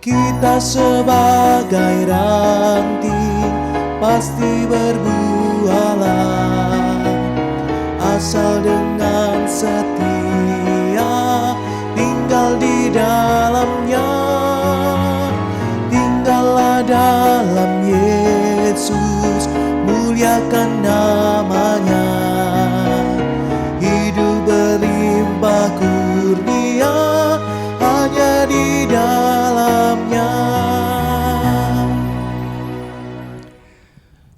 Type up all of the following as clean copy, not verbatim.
Kita sebagai ranting pasti berbuahlah, asal dengan setia tinggal di dalamnya. Tinggallah dalam Yesus, muliakan namanya. Hidup berlimpah kurnia hanya di dalamnya.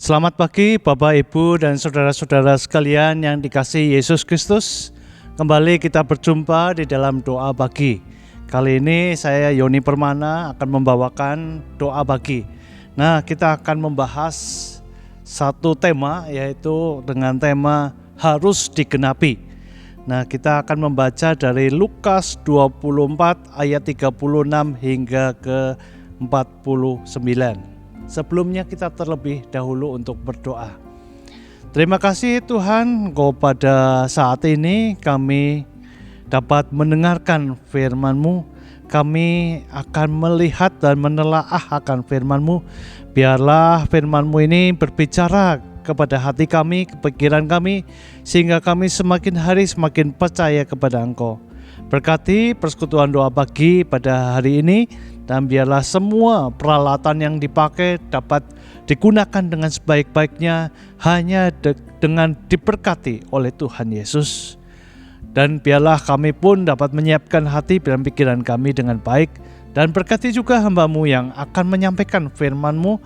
Selamat pagi Bapak, Ibu, dan saudara-saudara sekalian yang dikasihi Yesus Kristus. Kembali kita berjumpa di dalam doa pagi. Kali ini saya Yoni Permana akan membawakan doa pagi. Nah, kita akan membahas satu tema, yaitu dengan tema harus digenapi. Nah, kita akan membaca dari Lukas 24 ayat 36 hingga ke 49. Sebelumnya kita terlebih dahulu untuk berdoa. Terima kasih Tuhan, Engkau pada saat ini kami dapat mendengarkan firman-Mu. Kami akan melihat dan menelaah akan firman-Mu. Biarlah firman-Mu ini berbicara kepada hati kami, kepikiran kami, sehingga kami semakin hari semakin percaya kepada Engkau. Berkati persekutuan doa pagi pada hari ini, dan biarlah semua peralatan yang dipakai dapat digunakan dengan sebaik-baiknya hanya dengan diberkati oleh Tuhan Yesus. Dan biarlah kami pun dapat menyiapkan hati dan pikiran kami dengan baik. Dan berkati juga hamba-Mu yang akan menyampaikan firman-Mu.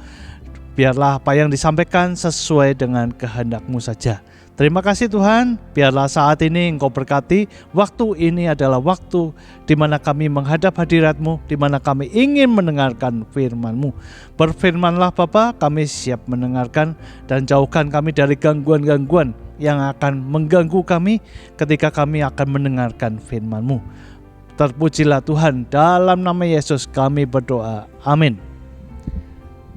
Biarlah apa yang disampaikan sesuai dengan kehendak-Mu saja. Terima kasih Tuhan, biarlah saat ini Engkau berkati. Waktu ini adalah waktu di mana kami menghadap hadirat-Mu, di mana kami ingin mendengarkan firman-Mu. Berfirmanlah Bapa, kami siap mendengarkan, dan jauhkan kami dari gangguan-gangguan yang akan mengganggu kami ketika kami akan mendengarkan firman-Mu. Terpujilah Tuhan, dalam nama Yesus kami berdoa. Amin.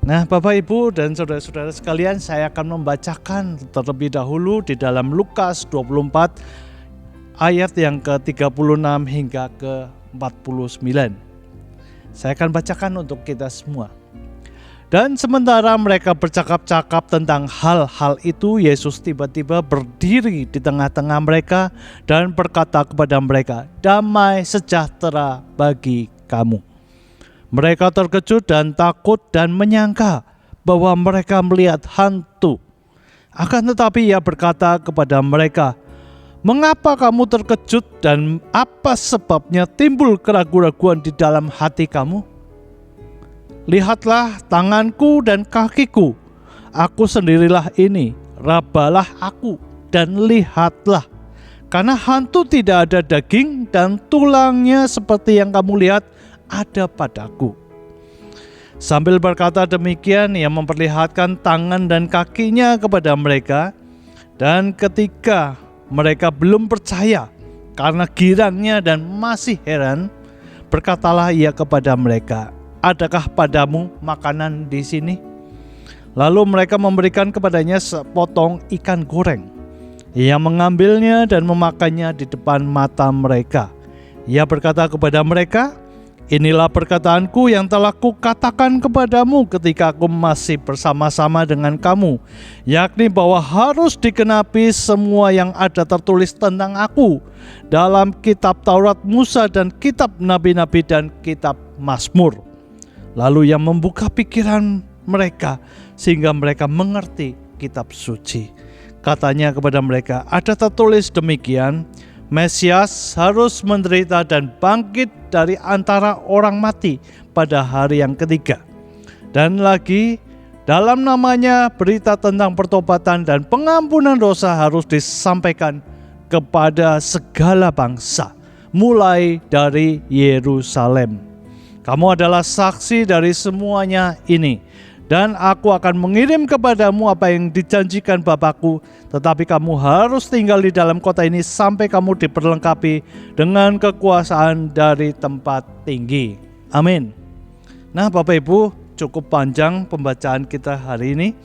Nah, Bapak, Ibu, dan saudara-saudara sekalian, saya akan membacakan terlebih dahulu di dalam Lukas 24 ayat yang ke-36 hingga ke-49. Saya akan bacakan untuk kita semua. Dan sementara mereka bercakap-cakap tentang hal-hal itu, Yesus tiba-tiba berdiri di tengah-tengah mereka dan berkata kepada mereka, "Damai sejahtera bagi kamu." Mereka terkejut dan takut dan menyangka bahwa mereka melihat hantu. Akan tetapi Ia berkata kepada mereka, "Mengapa kamu terkejut dan apa sebabnya timbul keraguan-raguan di dalam hati kamu? Lihatlah tanganku dan kakiku, aku sendirilah ini, rabalah aku dan lihatlah. Karena hantu tidak ada daging dan tulangnya seperti yang kamu lihat ada padaku." Sambil berkata demikian, Ia memperlihatkan tangan dan kakinya kepada mereka. Dan ketika mereka belum percaya karena girangnya dan masih heran, berkatalah Ia kepada mereka, "Adakah padamu makanan di sini?" Lalu mereka memberikan kepadanya sepotong ikan goreng. Ia mengambilnya dan memakannya di depan mata mereka. Ia berkata kepada mereka, "Inilah perkataanku yang telah kukatakan kepadamu ketika aku masih bersama-sama dengan kamu, yakni bahwa harus digenapi semua yang ada tertulis tentang aku dalam kitab Taurat Musa dan kitab Nabi-Nabi dan kitab Mazmur." Lalu Ia membuka pikiran mereka sehingga mereka mengerti kitab suci. Katanya kepada mereka, "Ada tertulis demikian, Mesias harus menderita dan bangkit dari antara orang mati pada hari yang ketiga. Dan lagi, dalam namanya berita tentang pertobatan dan pengampunan dosa harus disampaikan kepada segala bangsa, mulai dari Yerusalem. Kamu adalah saksi dari semuanya ini. Dan aku akan mengirim kepadamu apa yang dijanjikan Bapakku, tetapi kamu harus tinggal di dalam kota ini sampai kamu diperlengkapi dengan kekuasaan dari tempat tinggi." Amin. Nah, Bapak Ibu, cukup panjang pembacaan kita hari ini,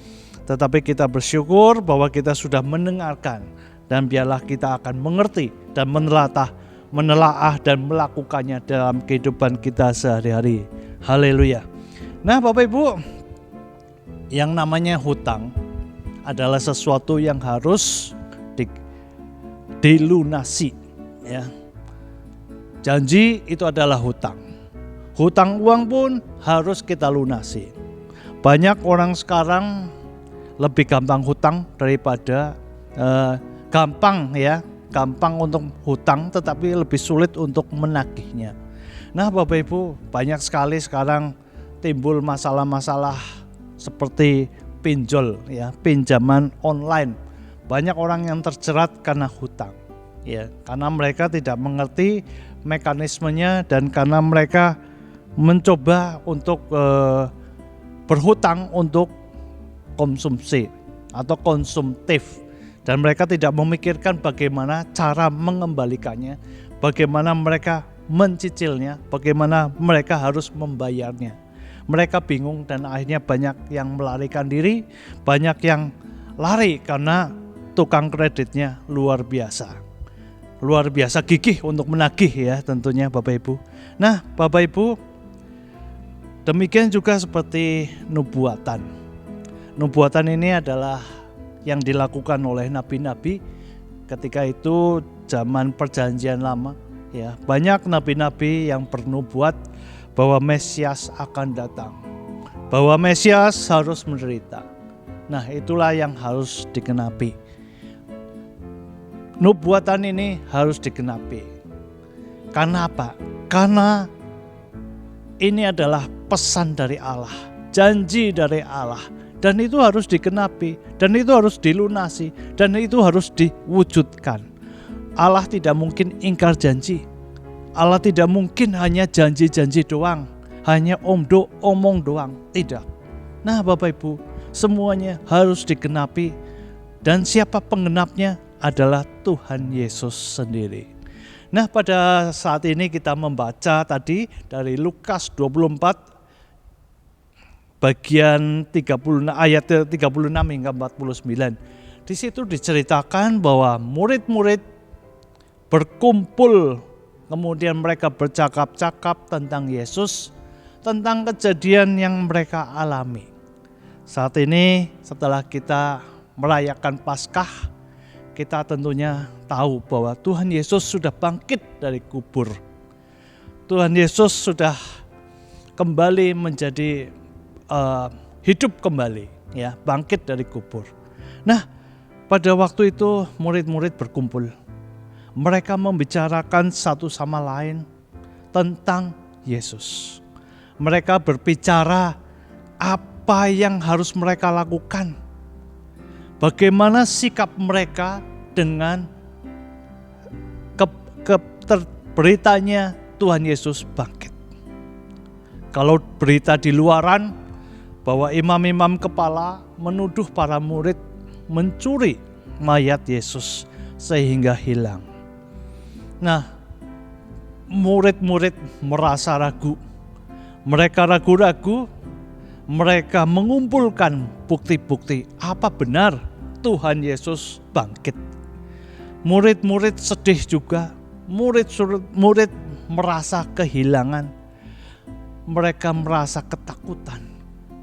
tetapi kita bersyukur bahwa kita sudah mendengarkan, dan biarlah kita akan mengerti dan menelaah dan melakukannya dalam kehidupan kita sehari-hari. Haleluya. Nah, Bapak Ibu, yang namanya hutang adalah sesuatu yang harus dilunasi, ya. Janji itu adalah hutang. Hutang uang pun harus kita lunasi. Banyak orang sekarang lebih gampang hutang daripada gampang untuk hutang, tetapi lebih sulit untuk menagihnya. Nah, Bapak Ibu, banyak sekali sekarang timbul masalah-masalah seperti pinjol, ya, pinjaman online. Banyak orang yang terjerat karena hutang, ya, karena mereka tidak mengerti mekanismenya dan karena mereka mencoba untuk berhutang untuk konsumsi atau konsumtif, dan mereka tidak memikirkan bagaimana cara mengembalikannya, bagaimana mereka mencicilnya, bagaimana mereka harus membayarnya. Mereka bingung dan akhirnya banyak yang melarikan diri, banyak yang lari karena tukang kreditnya luar biasa gigih untuk menagih, ya, tentunya Bapak Ibu. Nah, Bapak Ibu, demikian juga seperti nubuatan. Nubuatan ini adalah yang dilakukan oleh nabi-nabi ketika itu zaman perjanjian lama, ya. Banyak nabi-nabi yang bernubuat bahwa Mesias akan datang, bahwa Mesias harus menderita. Nah, itulah yang harus digenapi. Nubuatan ini harus digenapi. Karena apa? Karena ini adalah pesan dari Allah, janji dari Allah, dan itu harus digenapi, dan itu harus dilunasi, dan itu harus diwujudkan. Allah tidak mungkin ingkar janji. Allah tidak mungkin hanya janji-janji doang, hanya omong doang, tidak. Nah, Bapak Ibu, semuanya harus digenapi, dan siapa penggenapnya adalah Tuhan Yesus sendiri. Nah, pada saat ini kita membaca tadi dari Lukas 24 bagian 36 ayat 36 hingga 49. Di situ diceritakan bahwa murid-murid berkumpul, kemudian mereka bercakap-cakap tentang Yesus, tentang kejadian yang mereka alami. Saat ini setelah kita merayakan Paskah, kita tentunya tahu bahwa Tuhan Yesus sudah bangkit dari kubur. Tuhan Yesus sudah kembali menjadi hidup kembali, ya, bangkit dari kubur. Nah, pada waktu itu murid-murid berkumpul. Mereka membicarakan satu sama lain tentang Yesus. Mereka berbicara apa yang harus mereka lakukan. Bagaimana sikap mereka dengan beritanya Tuhan Yesus bangkit. Kalau berita di luaran bahwa imam-imam kepala menuduh para murid mencuri mayat Yesus sehingga hilang. Nah, murid-murid merasa ragu. Mereka ragu-ragu. Mereka mengumpulkan bukti-bukti apa benar Tuhan Yesus bangkit. Murid-murid sedih juga, murid merasa kehilangan, mereka merasa ketakutan,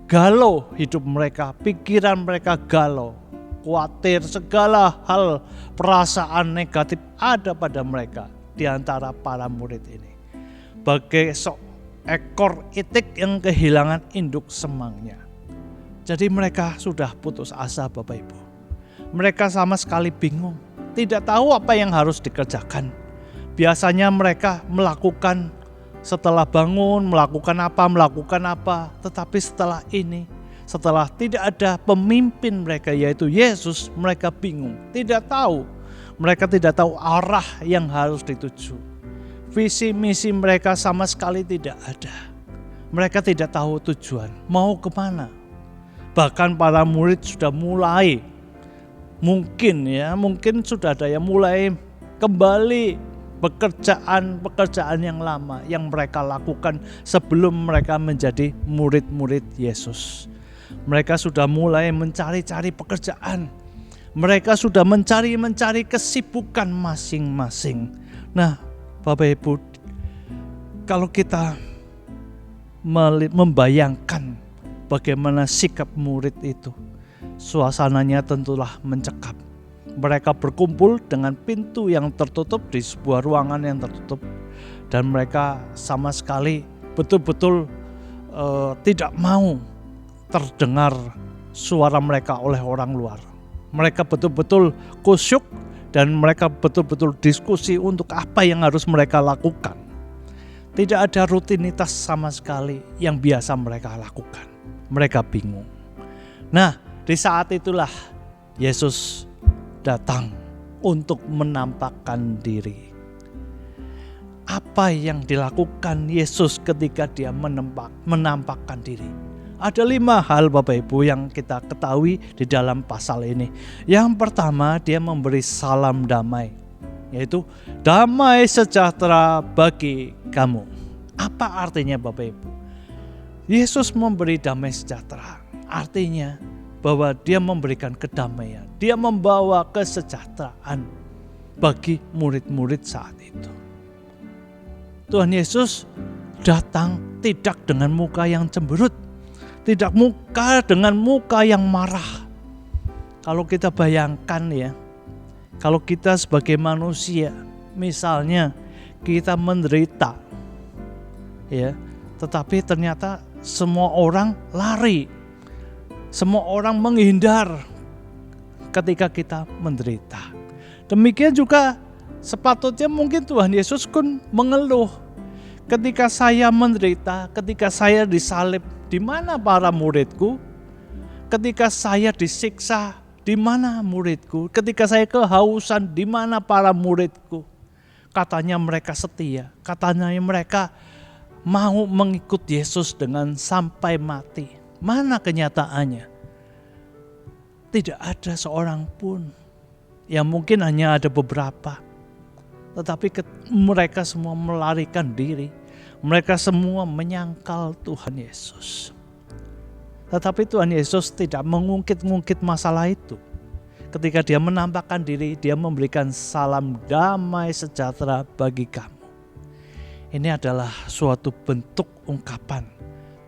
galau hidup mereka, pikiran mereka galau, khawatir, segala hal perasaan negatif ada pada mereka di antara para murid ini. Bagai ekor itik yang kehilangan induk semangnya. Jadi mereka sudah putus asa, Bapak Ibu. Mereka sama sekali bingung, tidak tahu apa yang harus dikerjakan. Biasanya mereka melakukan setelah bangun, melakukan apa. Tetapi setelah ini, setelah tidak ada pemimpin mereka yaitu Yesus, mereka bingung, tidak tahu. Mereka tidak tahu arah yang harus dituju. Visi misi mereka sama sekali tidak ada. Mereka tidak tahu tujuan, mau kemana. Bahkan para murid sudah mulai, mungkin sudah ada yang mulai kembali pekerjaan yang lama yang mereka lakukan sebelum mereka menjadi murid-murid Yesus. Mereka sudah mulai mencari-cari pekerjaan. Mereka sudah mencari kesibukan masing-masing. Nah, Bapak Ibu, kalau kita membayangkan bagaimana sikap murid itu. Suasananya tentulah mencekam. Mereka berkumpul dengan pintu yang tertutup di sebuah ruangan yang tertutup, dan mereka sama sekali betul-betul tidak mau terdengar suara mereka oleh orang luar. Mereka betul-betul kusyuk dan mereka betul-betul diskusi untuk apa yang harus mereka lakukan. Tidak ada rutinitas sama sekali yang biasa mereka lakukan. Mereka bingung. Nah, di saat itulah Yesus datang untuk menampakkan diri. Apa yang dilakukan Yesus ketika dia menampakkan diri? Ada 5 hal Bapak Ibu yang kita ketahui di dalam pasal ini. Yang pertama, dia memberi salam damai, yaitu damai sejahtera bagi kamu. Apa artinya Bapak Ibu? Yesus memberi damai sejahtera, artinya bahwa dia memberikan kedamaian, dia membawa kesejahteraan bagi murid-murid saat itu. Tuhan Yesus datang tidak dengan muka yang cemberut, tidak dengan muka yang marah. Kalau kita bayangkan ya, kalau kita sebagai manusia, misalnya kita menderita, ya, tetapi ternyata semua orang lari, semua orang menghindar ketika kita menderita. Demikian juga sepatutnya mungkin Tuhan Yesus pun mengeluh. Ketika saya menderita, ketika saya disalib, di mana para muridku? Ketika saya disiksa, di mana muridku? Ketika saya kehausan, di mana para muridku? Katanya mereka setia, katanya mereka mau mengikut Yesus dengan sampai mati. Mana kenyataannya? Tidak ada seorang pun. Ya mungkin hanya ada beberapa. Tetapi mereka semua melarikan diri. Mereka semua menyangkal Tuhan Yesus. Tetapi Tuhan Yesus tidak mengungkit-ungkit masalah itu. Ketika dia menampakkan diri, dia memberikan salam damai sejahtera bagi kamu. Ini adalah suatu bentuk ungkapan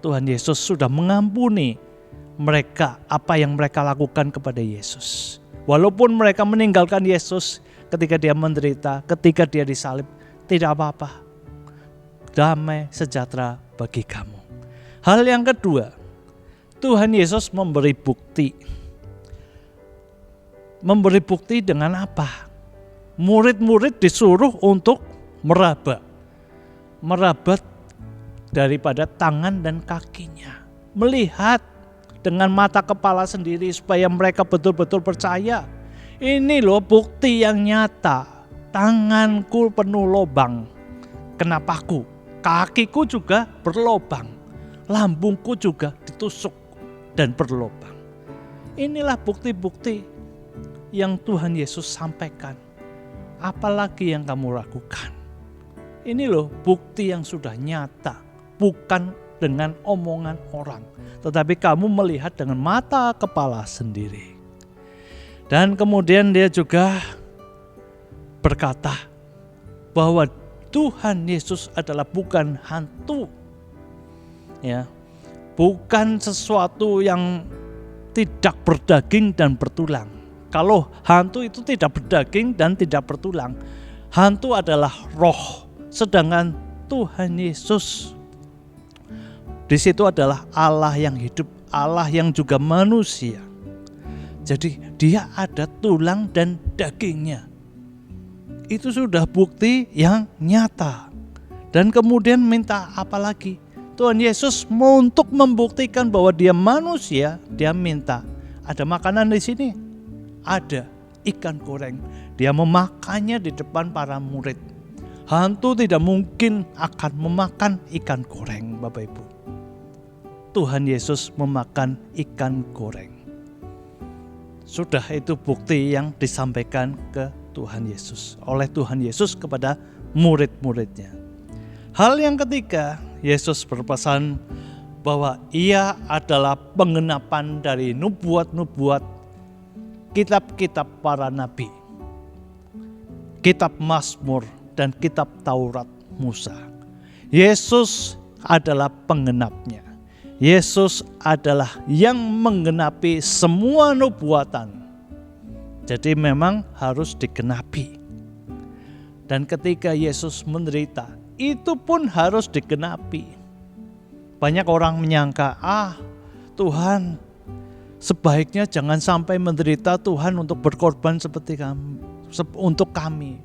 Tuhan Yesus sudah mengampuni mereka apa yang mereka lakukan kepada Yesus. Walaupun mereka meninggalkan Yesus ketika dia menderita, ketika dia disalib, tidak apa-apa. Damai sejahtera bagi kamu. Hal yang kedua, Tuhan Yesus memberi bukti. Memberi bukti dengan apa? Murid-murid disuruh untuk meraba daripada tangan dan kakinya. Melihat dengan mata kepala sendiri supaya mereka betul-betul percaya. Ini loh bukti yang nyata. Tanganku penuh lubang, kena paku. Kakiku juga berlubang. Lambungku juga ditusuk dan berlubang. Inilah bukti-bukti yang Tuhan Yesus sampaikan. Apalagi yang kamu lakukan? Ini loh bukti yang sudah nyata. Bukan dengan omongan orang, tetapi kamu melihat dengan mata kepala sendiri. Dan kemudian dia juga berkata bahwa Tuhan Yesus adalah bukan hantu, ya, bukan sesuatu yang tidak berdaging dan bertulang. Kalau hantu itu tidak berdaging dan tidak bertulang, hantu adalah roh, sedangkan Tuhan Yesus di situ adalah Allah yang hidup, Allah yang juga manusia. Jadi dia ada tulang dan dagingnya. Itu sudah bukti yang nyata. Dan kemudian minta apa lagi? Tuhan Yesus untuk membuktikan bahwa dia manusia, dia minta, ada makanan di sini? Ada ikan goreng. Dia memakannya di depan para murid. Hantu tidak mungkin akan memakan ikan goreng, Bapak Ibu. Tuhan Yesus memakan ikan goreng. Sudah itu bukti yang disampaikan ke Tuhan Yesus, oleh Tuhan Yesus kepada murid-muridnya. Hal yang ketiga, Yesus berpesan bahwa ia adalah penggenapan dari nubuat-nubuat, kitab-kitab para nabi, kitab Mazmur dan kitab Taurat Musa. Yesus adalah penggenapnya. Yesus adalah yang menggenapi semua nubuatan. Jadi memang harus digenapi. Dan ketika Yesus menderita, itu pun harus digenapi. Banyak orang menyangka, Tuhan sebaiknya jangan sampai menderita Tuhan untuk berkorban seperti kami, untuk kami.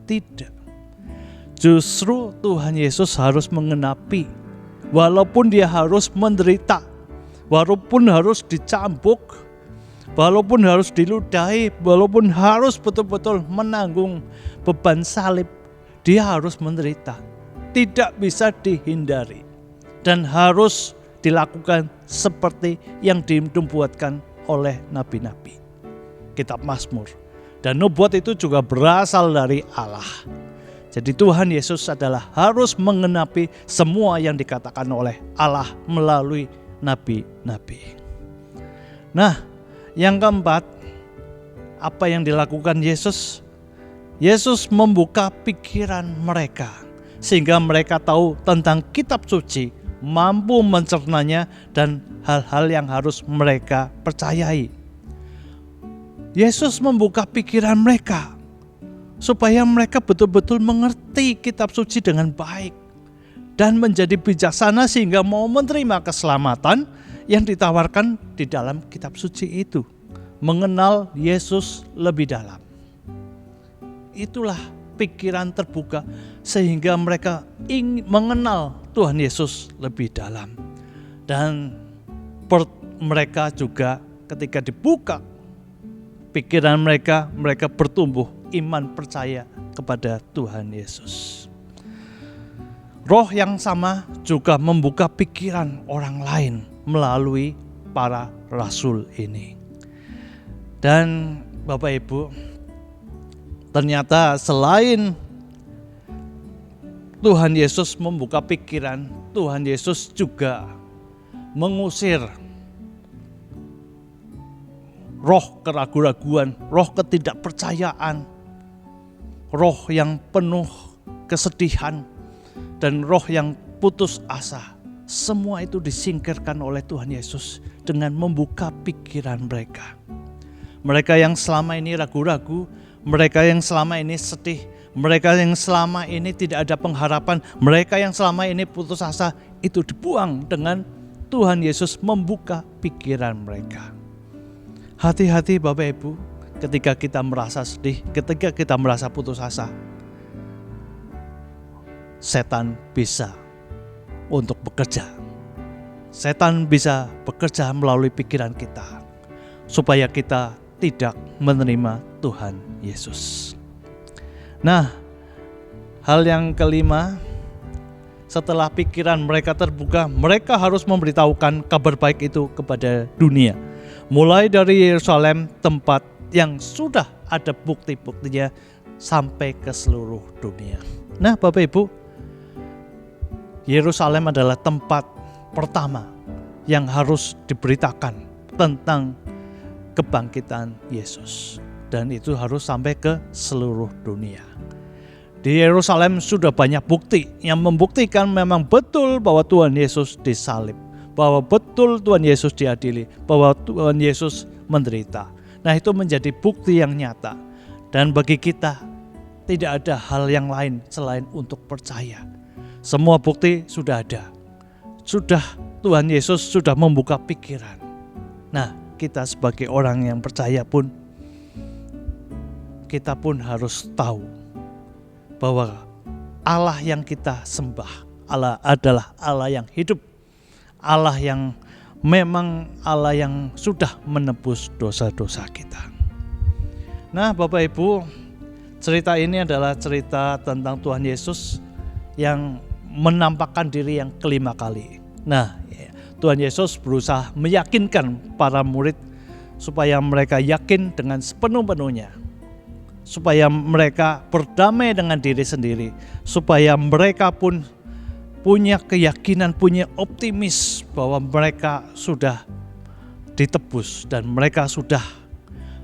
Tidak. Justru Tuhan Yesus harus menggenapi. Walaupun dia harus menderita, walaupun harus dicambuk, walaupun harus diludahi, walaupun harus betul-betul menanggung beban salib, dia harus menderita. Tidak bisa dihindari. Dan harus dilakukan seperti yang dinubuatkan oleh nabi-nabi. Kitab Mazmur. Dan nubuat itu juga berasal dari Allah. Jadi Tuhan Yesus adalah harus menggenapi semua yang dikatakan oleh Allah melalui nabi-nabi. Nah, yang keempat, apa yang dilakukan Yesus? Yesus membuka pikiran mereka sehingga mereka tahu tentang kitab suci, mampu mencernanya dan hal-hal yang harus mereka percayai. Yesus membuka pikiran mereka supaya mereka betul-betul mengerti kitab suci dengan baik dan menjadi bijaksana sehingga mau menerima keselamatan yang ditawarkan di dalam kitab suci itu. Mengenal Yesus lebih dalam. Itulah pikiran terbuka sehingga mereka ingin mengenal Tuhan Yesus lebih dalam. Dan mereka juga ketika dibuka pikiran mereka bertumbuh iman percaya kepada Tuhan Yesus. Roh yang sama juga membuka pikiran orang lain melalui para rasul ini. Dan Bapak Ibu, ternyata selain Tuhan Yesus membuka pikiran, Tuhan Yesus juga mengusir roh keraguan-raguan, roh ketidakpercayaan, roh yang penuh kesedihan, dan roh yang putus asa. Semua itu disingkirkan oleh Tuhan Yesus dengan membuka pikiran mereka. Mereka yang selama ini ragu-ragu, mereka yang selama ini sedih, mereka yang selama ini tidak ada pengharapan, mereka yang selama ini putus asa, itu dibuang dengan Tuhan Yesus membuka pikiran mereka. Hati-hati Bapak Ibu, ketika kita merasa sedih, ketika kita merasa putus asa, setan bisa untuk bekerja. Setan bisa bekerja melalui pikiran kita, supaya kita tidak menerima Tuhan Yesus. Nah, hal yang kelima, setelah pikiran mereka terbuka, mereka harus memberitahukan kabar baik itu kepada dunia. Mulai dari Yerusalem, tempat yang sudah ada bukti-buktinya, sampai ke seluruh dunia. Nah Bapak Ibu, Yerusalem adalah tempat pertama yang harus diberitakan tentang kebangkitan Yesus. Dan itu harus sampai ke seluruh dunia. Di Yerusalem sudah banyak bukti yang membuktikan memang betul bahwa Tuhan Yesus disalib, bahwa betul Tuhan Yesus diadili, bahwa Tuhan Yesus menderita. Nah, itu menjadi bukti yang nyata. Dan bagi kita tidak ada hal yang lain selain untuk percaya. Semua bukti sudah ada. Tuhan Yesus sudah membuka pikiran. Nah, kita sebagai orang yang percaya pun, kita pun harus tahu bahwa Allah yang kita sembah, Allah adalah Allah yang hidup, Allah yang memang Allah yang sudah menebus dosa-dosa kita. Nah Bapak Ibu, cerita ini adalah cerita tentang Tuhan Yesus yang menampakkan diri yang kelima kali. Nah, Tuhan Yesus berusaha meyakinkan para murid supaya mereka yakin dengan sepenuh-penuhnya, supaya mereka berdamai dengan diri sendiri, supaya mereka pun punya keyakinan, punya optimis bahwa mereka sudah ditebus dan mereka sudah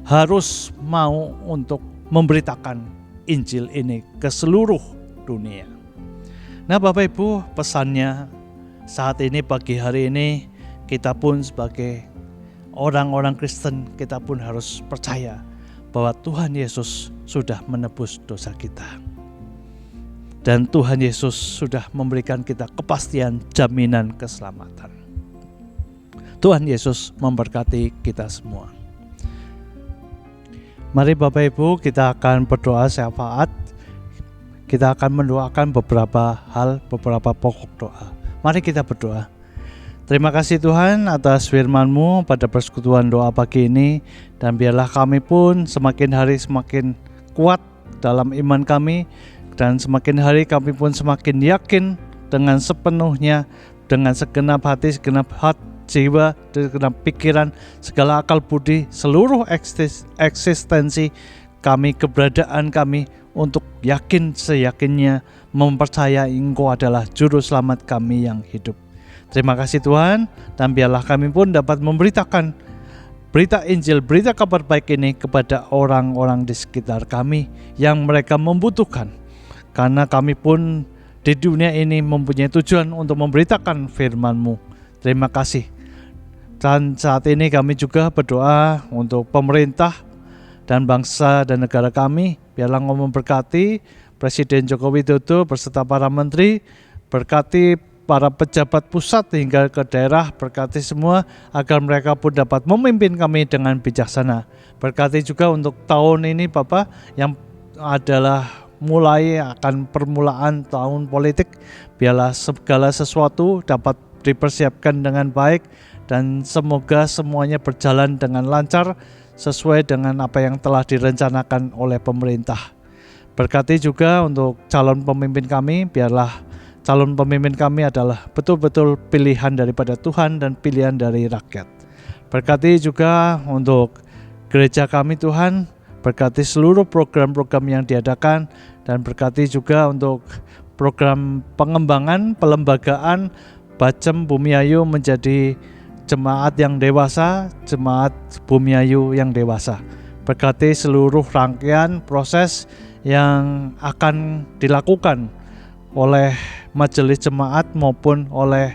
harus mau untuk memberitakan Injil ini ke seluruh dunia. Nah Bapak Ibu, pesannya saat ini pagi hari ini kita pun sebagai orang-orang Kristen, kita pun harus percaya bahwa Tuhan Yesus sudah menebus dosa kita. Dan Tuhan Yesus sudah memberikan kita kepastian jaminan keselamatan. Tuhan Yesus memberkati kita semua. Mari Bapak Ibu, kita akan berdoa syafaat. Kita akan mendoakan beberapa hal, beberapa pokok doa. Mari kita berdoa. Terima kasih Tuhan atas firman-Mu pada persekutuan doa pagi ini. Dan biarlah kami pun semakin hari semakin kuat dalam iman kami. Dan semakin hari kami pun semakin yakin dengan sepenuhnya, dengan segenap hati, segenap jiwa, segenap pikiran, segala akal budi, seluruh eksistensi kami, keberadaan kami, untuk yakin seyakinnya mempercayai Engkau adalah juru selamat kami yang hidup. Terima kasih Tuhan, dan biarlah kami pun dapat memberitakan berita Injil, berita kabar baik ini kepada orang-orang di sekitar kami yang mereka membutuhkan. Karena kami pun di dunia ini mempunyai tujuan untuk memberitakan firman-Mu. Terima kasih. Dan saat ini kami juga berdoa untuk pemerintah dan bangsa dan negara kami. Biarlah Engkau memberkati Presiden Joko Widodo beserta para menteri, berkati para pejabat pusat hingga ke daerah, berkati semua agar mereka pun dapat memimpin kami dengan bijaksana. Berkati juga untuk tahun ini Bapak yang adalah mulai akan permulaan tahun politik. Biarlah segala sesuatu dapat dipersiapkan dengan baik dan semoga semuanya berjalan dengan lancar sesuai dengan apa yang telah direncanakan oleh pemerintah. Berkati juga untuk calon pemimpin kami, biarlah calon pemimpin kami adalah betul-betul pilihan daripada Tuhan dan pilihan dari rakyat. Berkati juga untuk gereja kami Tuhan, berkati seluruh program-program yang diadakan, dan berkati juga untuk program pengembangan, pelembagaan Bacem Bumiayu menjadi jemaat yang dewasa, jemaat Bumiayu yang dewasa. Berkati seluruh rangkaian proses yang akan dilakukan oleh majelis jemaat maupun oleh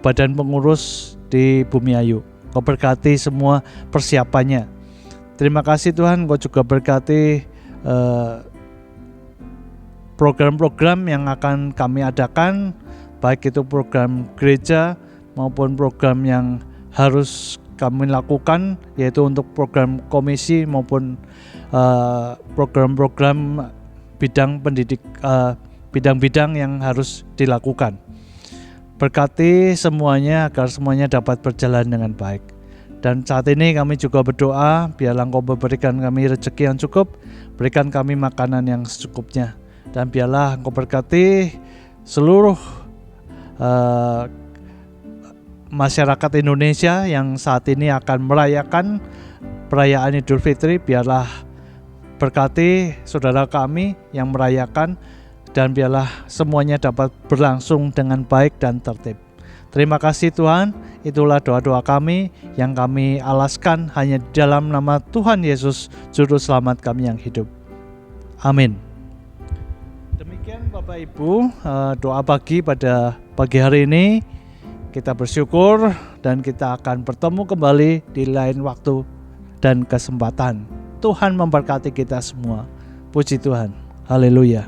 badan pengurus di Bumiayu. Kau berkati semua persiapannya. Terima kasih Tuhan, Kau juga berkati program-program yang akan kami adakan, baik itu program gereja maupun program yang harus kami lakukan, yaitu untuk program komisi maupun program-program bidang pendidik, bidang-bidang yang harus dilakukan. Berkati semuanya agar semuanya dapat berjalan dengan baik. Dan saat ini kami juga berdoa, biarlah Engkau memberikan kami rezeki yang cukup, berikan kami makanan yang secukupnya. Dan biarlah Engkau berkati seluruh masyarakat Indonesia yang saat ini akan merayakan perayaan Idul Fitri. Biarlah berkati saudara kami yang merayakan, dan biarlah semuanya dapat berlangsung dengan baik dan tertib. Terima kasih Tuhan, itulah doa-doa kami yang kami alaskan hanya dalam nama Tuhan Yesus, Juru Selamat kami yang hidup. Amin. Demikian Bapak Ibu, doa pagi pada pagi hari ini. Kita bersyukur dan kita akan bertemu kembali di lain waktu dan kesempatan. Tuhan memberkati kita semua. Puji Tuhan. Haleluya.